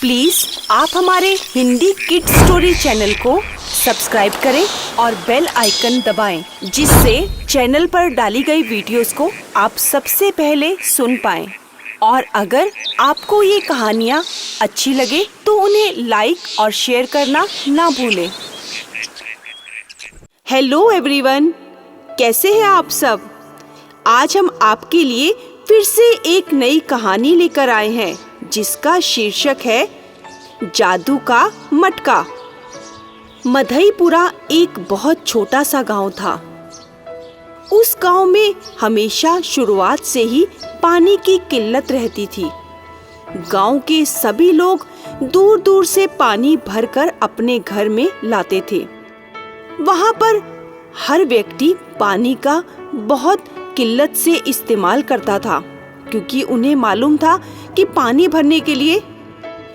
Please आप हमारे Hindi kids story channel को सब्सक्राइब करें और बेल आइकन दबाएं, जिससे चैनल पर डाली गई वीडियोस को आप सबसे पहले सुन पाएं। और अगर आपको ये कहानियाँ अच्छी लगे तो उन्हें लाइक और शेयर करना ना भूलें। हेलो एवरीवन, कैसे हैं आप सब? आज हम आपके लिए फिर से एक नई कहानी लेकर आए हैं जिसका शीर्षक है जादू का मटका। मधईपुरा एक बहुत छोटा सा गांव था। उस गांव में हमेशा शुरुआत से ही पानी की किल्लत रहती थी। गांव के सभी लोग दूर दूर से पानी भरकर अपने घर में लाते थे। वहां पर हर व्यक्ति पानी का बहुत किल्लत से इस्तेमाल करता था, क्योंकि उन्हें मालूम था कि पानी भरने के लिए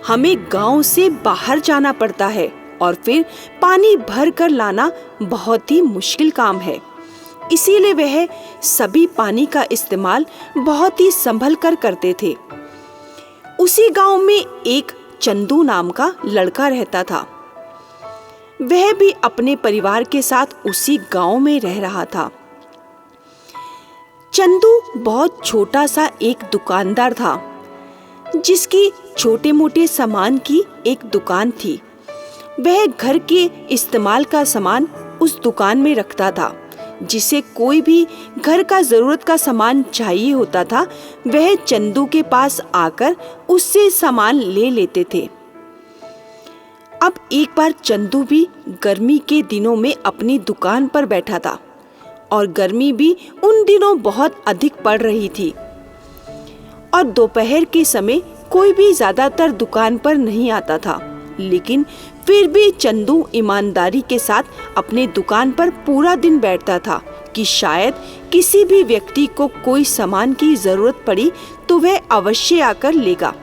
हमें गांव से बाहर जाना पड़ता है और फिर पानी भर कर लाना बहुत ही मुश्किल काम है। इसीलिए वह सभी पानी का इस्तेमाल बहुत ही संभल कर करते थे। उसी गांव में एक चंदू नाम का लड़का रहता था। वह भी अपने परिवार के साथ उसी गांव में रह रहा था। चंदू बहुत छोटा सा एक दुकानदार था, जिसकी छोटे मोटे सामान की एक दुकान थी। वह घर के इस्तेमाल का सामान उस दुकान में रखता था। जिसे कोई भी घर का जरूरत का सामान चाहिए होता था, वह चंदू के पास आकर उससे सामान ले लेते थे। अब एक बार चंदू भी गर्मी के दिनों में अपनी दुकान पर बैठा था और गर्मी भी उन दिनों बहुत अधिक पड़ रही थी और दोपहर के समय कोई भी ज्यादातर दुकान पर नहीं आता था। लेकिन फिर भी चंदू ईमानदारी के साथ अपने दुकान पर पूरा दिन बैठता था कि शायद किसी भी व्यक्ति को कोई सामान की जरूरत पड़ी तो वह अवश्य आकर लेगा।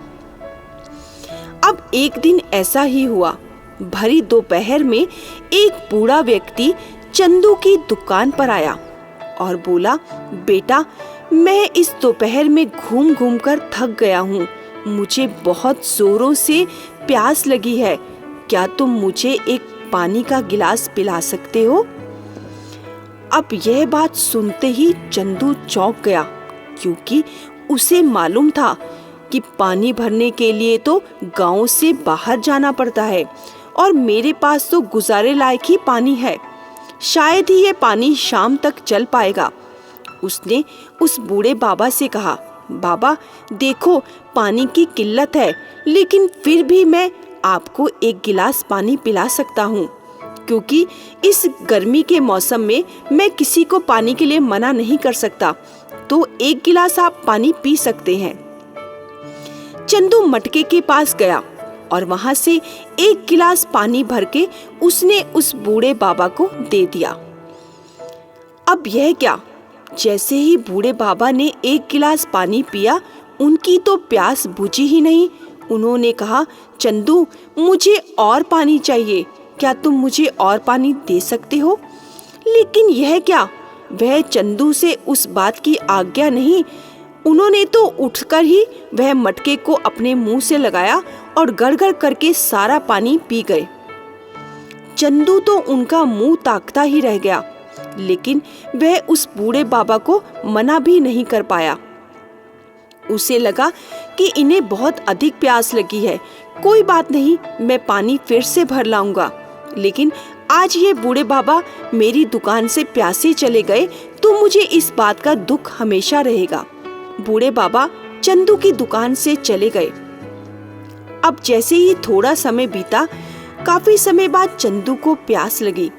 अब एक दिन ऐसा ही हुआ। भरी दोपहर में एक बूढ़ा व्यक्ति चंदू की दुकान पर आया और बोला, बेटा, मैं इस दोपहर में घूम घूम कर थक गया हूँ। मुझे बहुत जोरों से प्यास लगी है। क्या तुम मुझे एक पानी का गिलास पिला सकते हो? अब यह बात सुनते ही चंदू चौंक गया, क्योंकि उसे मालूम था कि पानी भरने के लिए तो गांव से बाहर जाना पड़ता है और मेरे पास तो गुजारे लायक ही पानी है। शायद ही ये पानी शाम तक चल पाएगा। उसने उस बूढ़े बाबा से कहा, बाबा देखो, पानी की किल्लत है, लेकिन फिर भी मैं आपको एक गिलास पानी पिला सकता हूँ, क्योंकि इस गर्मी के मौसम में मैं किसी को पानी के लिए मना नहीं कर सकता। तो एक गिलास आप पानी पी सकते हैं। चंदू मटके के पास गया और वहां से एक गिलास पानी भर के उसने उस बूढ़े बाबा को दे दिया। अब यह क्या, जैसे ही बूढ़े बाबा ने एक गिलास पानी पिया, उनकी तो प्यास बुझी ही नहीं। उन्होंने कहा, चंदू, मुझे और पानी चाहिए। क्या तुम मुझे और पानी दे सकते हो? लेकिन यह क्या, वह चंदू से उस बात की आज्ञा नहीं। उन्होंने तो उठकर ही वह मटके को अपने मुंह से लगाया और गड़गड़ करके सारा पानी पी गए। चंदू तो उनका मुंह ताकता ही रह गया, लेकिन वह उस बूढ़े बाबा को मना भी नहीं कर पाया। उसे लगा कि इन्हें बहुत अधिक प्यास लगी है। कोई बात नहीं, मैं पानी फिर से भर लाऊंगा। लेकिन आज ये बूढ़े बाबा मेरी दुकान से प्यासे चले गए तो मुझे इस बात का दुख हमेशा रहेगा। बूढ़े बाबा चंदू की दुकान से चले गए। अब जैसे ही थोड़ा समय बीता, काफी समय बाद चंदू को प्यास लगी।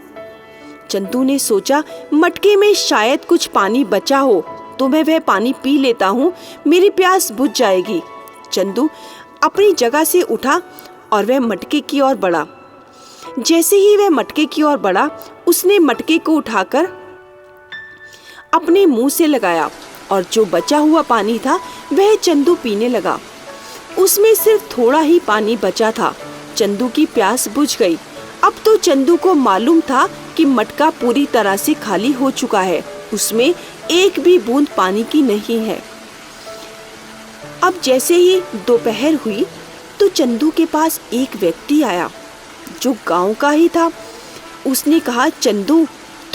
चंदू ने सोचा, मटके में शायद कुछ पानी बचा हो तो मैं वह पानी पी लेता हूँ, मेरी प्यास बुझ जाएगी। चंदू अपनी जगह से उठा और वह मटके की ओर बढ़ा। जैसे ही वह मटके की ओर बढ़ा, उसने मटके को उठाकर अपने मुंह से लगाया और जो बचा हुआ पानी था वह चंदू पीने लगा। उसमें सिर्फ थोड़ा ही पानी बचा था। चंदू की प्यास बुझ गई। अब तो चंदू को मालूम था कि मटका पूरी तरह से खाली हो चुका है, उसमें एक भी बूंद पानी की नहीं है। अब जैसे ही दोपहर हुई तो चंदू के पास एक व्यक्ति आया जो गांव का ही था। उसने कहा, चंदू,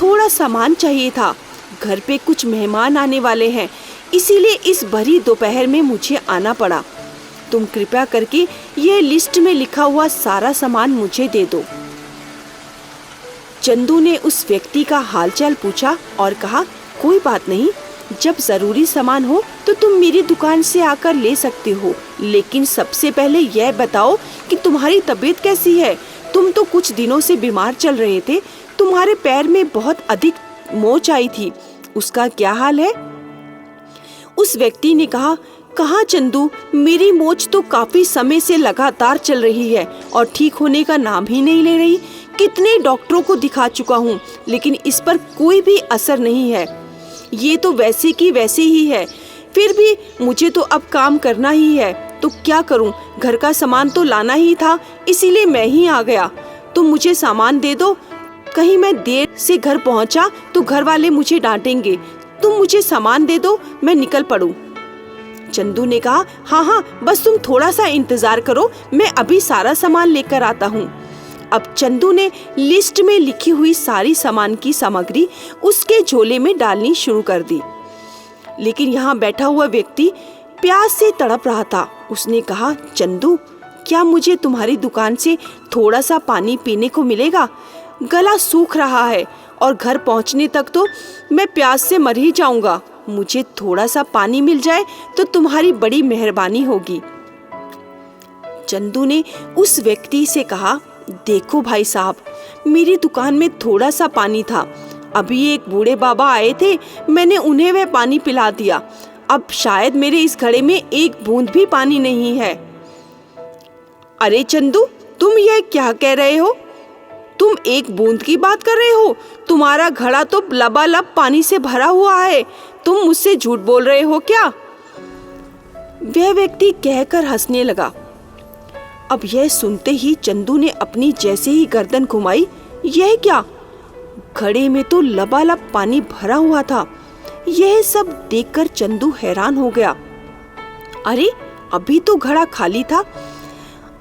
थोड़ा सामान चाहिए था, घर पे कुछ मेहमान आने वाले हैं, इसीलिए इस भरी दोपहर में मुझे आना पड़ा। तुम कृपया करके यह लिस्ट में लिखा हुआ सारा सामान मुझे दे दो। चंदू ने उस व्यक्ति का हालचाल पूछा और कहा, कोई बात नहीं, जब जरूरी सामान हो तो तुम मेरी दुकान से आकर ले सकते हो, लेकिन सबसे पहले यह बताओ कि तुम्हारी तबीयत कैसी है। तुम तो कुछ दिनों से बीमार चल रहे थे, तुम्हारे पैर में बहुत अधिक मोच आई थी, उसका क्या हाल है? उस व्यक्ति ने कहा, कहाँ चंदू, मेरी मोच तो काफी समय से लगातार चल रही है और ठीक होने का नाम ही नहीं ले रही। कितने डॉक्टरों को दिखा चुका हूँ, लेकिन इस पर कोई भी असर नहीं है। ये तो वैसे की वैसे ही है, फिर भी मुझे तो अब काम करना ही है, तो क्या करूँ, घर का सामान तो लाना ही था, इसीलिए मैं ही आ गया। तुम मुझे सामान दे दो, कहीं मैं देर से घर पहुँचा तो घर वाले मुझे डांटेंगे। तुम मुझे सामान दे दो, मैं निकल पड़ूं। चंदू ने कहा, हाँ, बस तुम थोड़ा सा इंतजार करो, मैं अभी सारा सामान लेकर आता हूँ। अब चंदू ने लिस्ट में लिखी हुई सारी सामान की सामग्री उसके झोले में डालनी शुरू कर दी, लेकिन यहाँ बैठा हुआ व्यक्ति प्यास से तड़प रहा था। उसने कहा, चंदू, क्या मुझे तुम्हारी दुकान से थोड़ा सा पानी पीने को मिलेगा? गला सूख रहा है और घर पहुँचने तक तो मैं प्यास से मर ही जाऊंगा। मुझे थोड़ा सा पानी मिल जाए तो तुम्हारी बड़ी मेहरबानी होगी। चंदू ने उस व्यक्ति से कहा, देखो भाई साहब, मेरी दुकान में थोड़ा सा पानी था, अभी एक बूढ़े बाबा आए थे, मैंने उन्हें वह पानी पिला दिया। अब शायद मेरे इस घड़े में एक बूंद भी पानी नहीं है। अरे चंदू, तुम यह क्या कह रहे हो? तुम एक बूंद की बात कर रहे हो? तुम्हारा घड़ा तो लबालब पानी से भरा हुआ है, तुम मुझसे झूठ बोल रहे हो क्या? वह व्यक्ति कहकर हंसने लगा। अब यह सुनते ही चंदू ने अपनी जैसे ही गर्दन घुमाई, यह क्या, घड़े में तो लबालब पानी भरा हुआ था। यह सब देखकर चंदू हैरान हो गया। अरे, अभी तो घड़ा खाली था।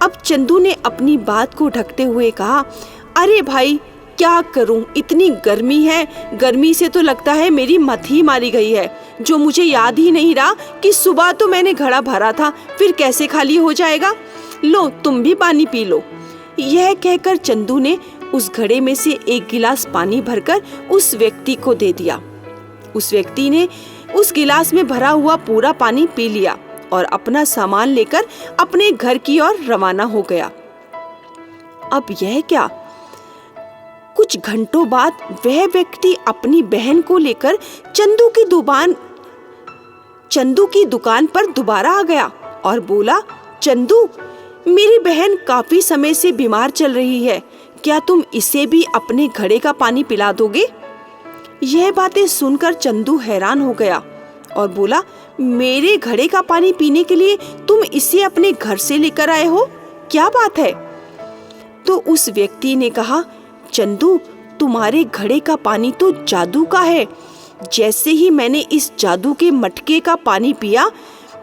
अब चंदू ने अपनी बात को ढकते हुए कहा, अरे भाई, क्या करूं, इतनी गर्मी है, गर्मी से तो लगता है मेरी मत ही मारी गई है, जो मुझे याद ही नहीं रहा कि सुबह तो मैंने घड़ा भरा था, फिर कैसे खाली हो जाएगा। लो, तुम भी पानी पी लो। यह कहकर चंदू ने उस घड़े में से एक गिलास पानी भरकर उस व्यक्ति को दे दिया। उस व्यक्ति ने उस गिलास में भरा हुआ पूरा पानी पी लिया और अपना सामान लेकर अपने घर की ओर रवाना हो गया। अब यह क्या, कुछ घंटों बाद वह व्यक्ति अपनी बहन को लेकर चंदू की दुकान पर दोबारा आ गया और बोला, चंदू, मेरी बहन काफी समय से बीमार चल रही है, क्या तुम इसे भी अपने घड़े का पानी पिला दोगे? यह बातें सुनकर चंदू हैरान हो गया और बोला, मेरे घड़े का पानी पीने के लिए तुम इसे अपने घर से लेकर आए हो, क्या बात है? तो उस व्यक्ति ने कहा, चंदू, तुम्हारे घड़े का पानी तो जादू का है। जैसे ही मैंने इस जादू के मटके का पानी पिया,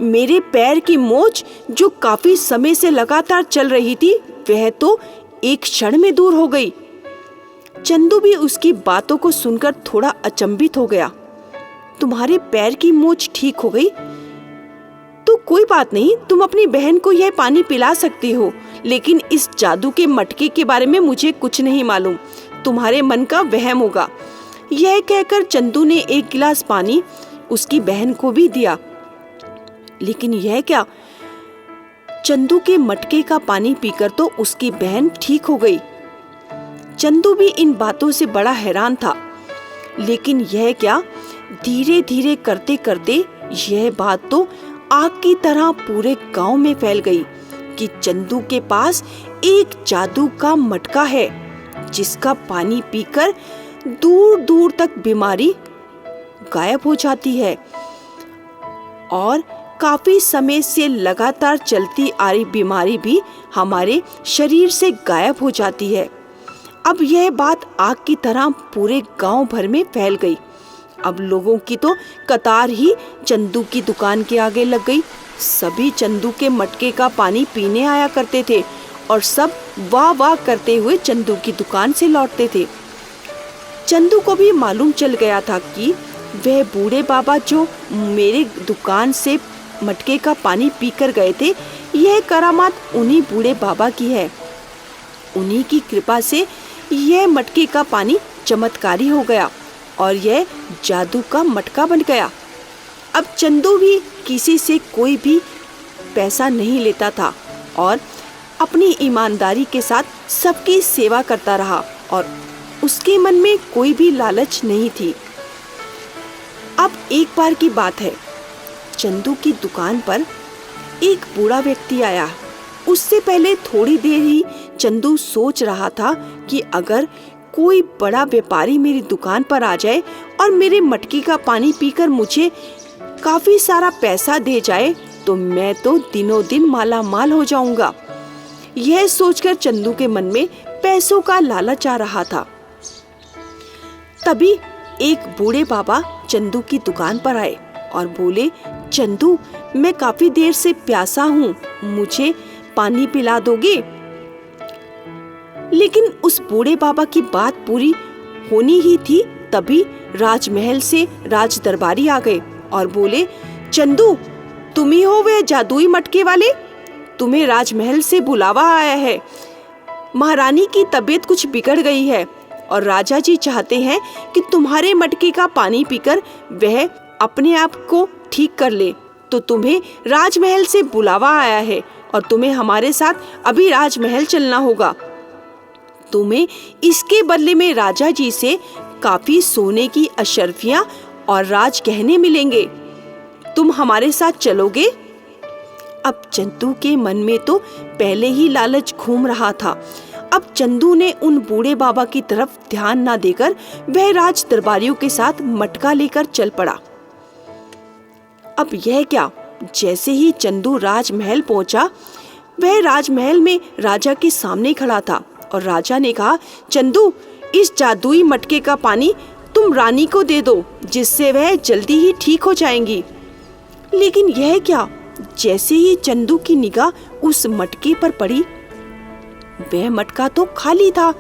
मेरे पैर की मोच जो काफी समय से लगातार चल रही थी, वह तो एक क्षण में दूर हो गई। चंदू भी उसकी बातों को सुनकर थोड़ा अचंभित हो गया। तुम्हारे पैर की मोच ठीक हो गई? तो कोई बात नहीं, तुम अपनी बहन को यह पानी पिला सकती हो, लेकिन इस जादू के मटके के बारे में मुझे कुछ नहीं मालूम, तुम्हारे मन का वहम होगा। यह कहकर चंदू ने एक गिलास पानी उसकी बहन को भी दिया। लेकिन यह क्या, चंदू के मटके का पानी पीकर तो उसकी बहन ठीक हो गई। चंदू भी इन बातों से बड़ा हैरान था, लेकिन यह क्या, धीरे धीरे करते करते यह बात तो आग की तरह पूरे गांव में फैल गई कि चंदू के पास एक जादू का मटका है, जिसका पानी पीकर दूर दूर तक बीमारी गायब हो जाती है और काफी समय से लगातार चलती आ रही बीमारी भी हमारे शरीर से गायब हो जाती है। अब यह बात आग की तरह पूरे गांव भर में फैल गई। अब लोगों की तो कतार ही चंदू की दुकान के आगे लग गई। सभी चंदू के मटके का पानी पीने आया करते थे और सब वाह वाह करते हुए चंदू की दुकान से लौटते थे। चंदू को भी मालूम चल गया था कि वह बूढ़े बाबा जो मेरे दुकान से मटके का पानी पीकर गए थे, यह करामात उन्हीं बूढ़े बाबा की है। उन्हीं की कृपा से यह मटके का पानी चमत्कारी हो गया और यह जादू का मटका बन गया। अब चंदू भी किसी से कोई भी पैसा नहीं लेता था और अपनी ईमानदारी के साथ सबकी सेवा करता रहा और उसके मन में कोई भी लालच नहीं थी। अब एक बार की बात है, चंदू की दुकान पर एक बूढ़ा व्यक्ति आया। उससे पहले थोड़ी देर ही चंदू सोच रहा था कि अगर कोई बड़ा व्यापारी मेरी दुकान पर आ जाए और मेरे मटके का पानी पीकर मुझे काफी सारा पैसा दे जाए तो मैं तो दिनों दिन माला माल हो जाऊंगा। यह सोचकर चंदू के मन में पैसों का लालच आ रहा था। तभी एक बूढ़े बाबा चंदू की दुकान पर आए और बोले, चंदू, मैं काफी देर से प्यासा हूँ, मुझे पानी पिला दोगे? लेकिन उस बूढ़े बाबा की बात पूरी होनी ही थी, तभी राजमहल से राज दरबारी आ गए और बोले, चंदू, तुम ही हो वे जादुई मटके वाले? तुम्हें राजमहल से बुलावा आया है। महारानी की तबीयत कुछ बिगड़ गई है और राजा जी चाहते हैं कि तुम्हारे मटके का पानी पीकर वह अपने आप को ठीक कर ले। तो तुम्हें राजमहल से बुलावा आया है और तुम्हें हमारे साथ अभी राजमहल चलना होगा। तुम्हें इसके बदले में राजा जी से काफी सोने की अशर्फियां और राज गहने मिलेंगे। तुम हमारे साथ चलोगे? अब चंदू के मन में तो पहले ही लालच घूम रहा था। अब चंदू ने उन बूढ़े बाबा की तरफ ध्यान न देकर वह राज दरबारियों के साथ मटका लेकर चल पड़ा। अब यह क्या, जैसे ही चंदू राजमहल पहुंचा, वह राजमहल में राजा के सामने खड़ा था और राजा ने कहा, चंदू, इस जादुई मटके का पानी तुम रानी को दे दो, जिससे वह जल्दी ही ठीक हो जाएंगी। लेकिन यह क्या, जैसे ही चंदू की निगाह उस मटके पर पड़ी, वह मटका तो खाली था,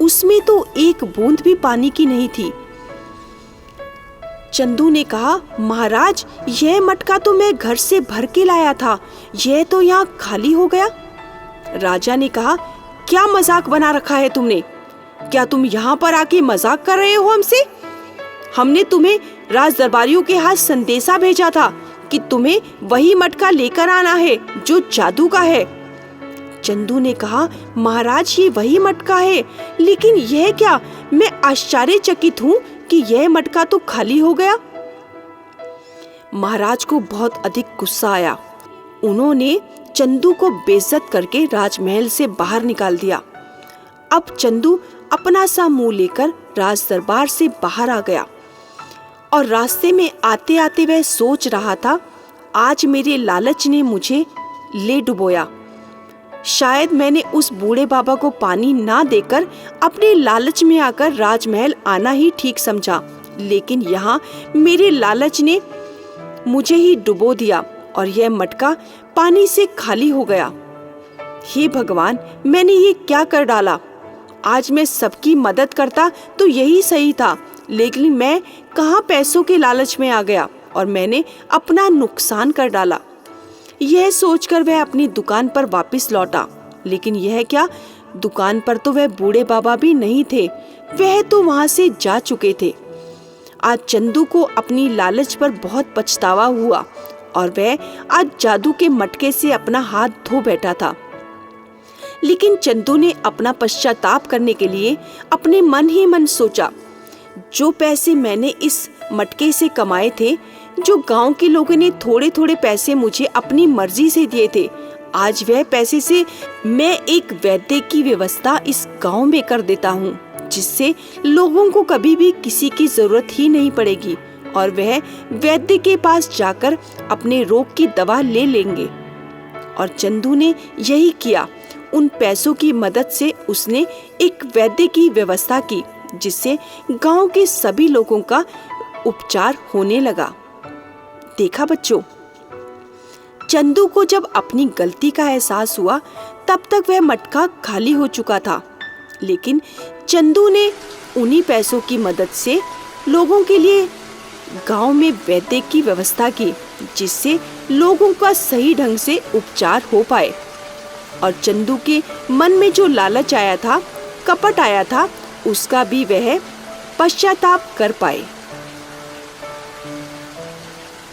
उसमें तो एक बूंद भी पानी की नहीं थी। चंदू ने कहा, महाराज, यह मटका तो मैं घर से भर के लाया था, यह तो यहाँ खाली हो गया। राजा ने कहा, क्या मजाक बना रखा है तुमने? क्या तुम यहाँ पर आके मजाक कर रहे हो हमसे? हमने तुम्हें राज दरबारियों के हाथ संदेशा भेजा था कि तुम्हें वही मटका लेकर आना है जो जादू का है। चंदू ने कहा, महाराज, ये वही मटका है, लेकिन यह क्या, मैं आश्चर्यचकित हूँ कि यह मटका तो खाली हो गया। महाराज को बहुत अधिक गुस्सा आया। उन्होंने चंदू को बेइज्जत करके राजमहल से बाहर निकाल दिया। अब चंदू अपना सा मुंह लेकर राज दरबार से बाहर आ गया और रास्ते में आते आते वह सोच रहा था, आज मेरे लालच ने मुझे ले डुबोया। शायद मैंने उस बूढ़े बाबा को पानी ना देकर अपने लालच में आकर राजमहल आना ही ठीक समझा, लेकिन यहाँ मेरे लालच ने मुझे ही डुबो दिया और यह मटका पानी से खाली हो गया। हे भगवान, मैंने ये क्या कर डाला? आज मैं सबकी मदद करता तो यही सही था, लेकिन मैं कहाँ पैसों के लालच में आ गया और मैंने अपना नुकसान कर डाला। यह सोचकर वह अपनी दुकान पर वापस लौटा, लेकिन यह क्या, दुकान पर तो वह बूढ़े बाबा भी नहीं थे, वह तो वहां से जा चुके थे। आज चंदू को अपनी लालच पर बहुत पछतावा हुआ और वह आज जादू के मटके से अपना हाथ धो बैठा था। लेकिन चंदू ने अपना पश्चाताप करने के लिए अपने मन ही मन सोचा, जो पैसे मैंने इस मटके से कमाए थे, जो गांव के लोगों ने थोड़े थोड़े पैसे मुझे अपनी मर्जी से दिए थे, आज वह पैसे से मैं एक वैद्य की व्यवस्था इस गांव में कर देता हूँ, जिससे लोगों को कभी भी किसी की जरूरत ही नहीं पड़ेगी और वह वैद्य के पास जाकर अपने रोग की दवा ले लेंगे। और चंदू ने यही किया। उन पैसों की मदद से उसने एक वैद्य की व्यवस्था की, जिससे गांव के सभी लोगों का उपचार होने लगा। देखा बच्चों, चंदू को जब अपनी गलती का एहसास हुआ तब तक वह मटका खाली हो चुका था, लेकिन चंदू ने उन्हीं पैसों की मदद से लोगों के लिए गांव में वैद्य की व्यवस्था की, जिससे लोगों का सही ढंग से उपचार हो पाए। और चंदू के मन में जो लालच आया था, कपट आया था, उसका भी वह पश्चाताप कर पाए।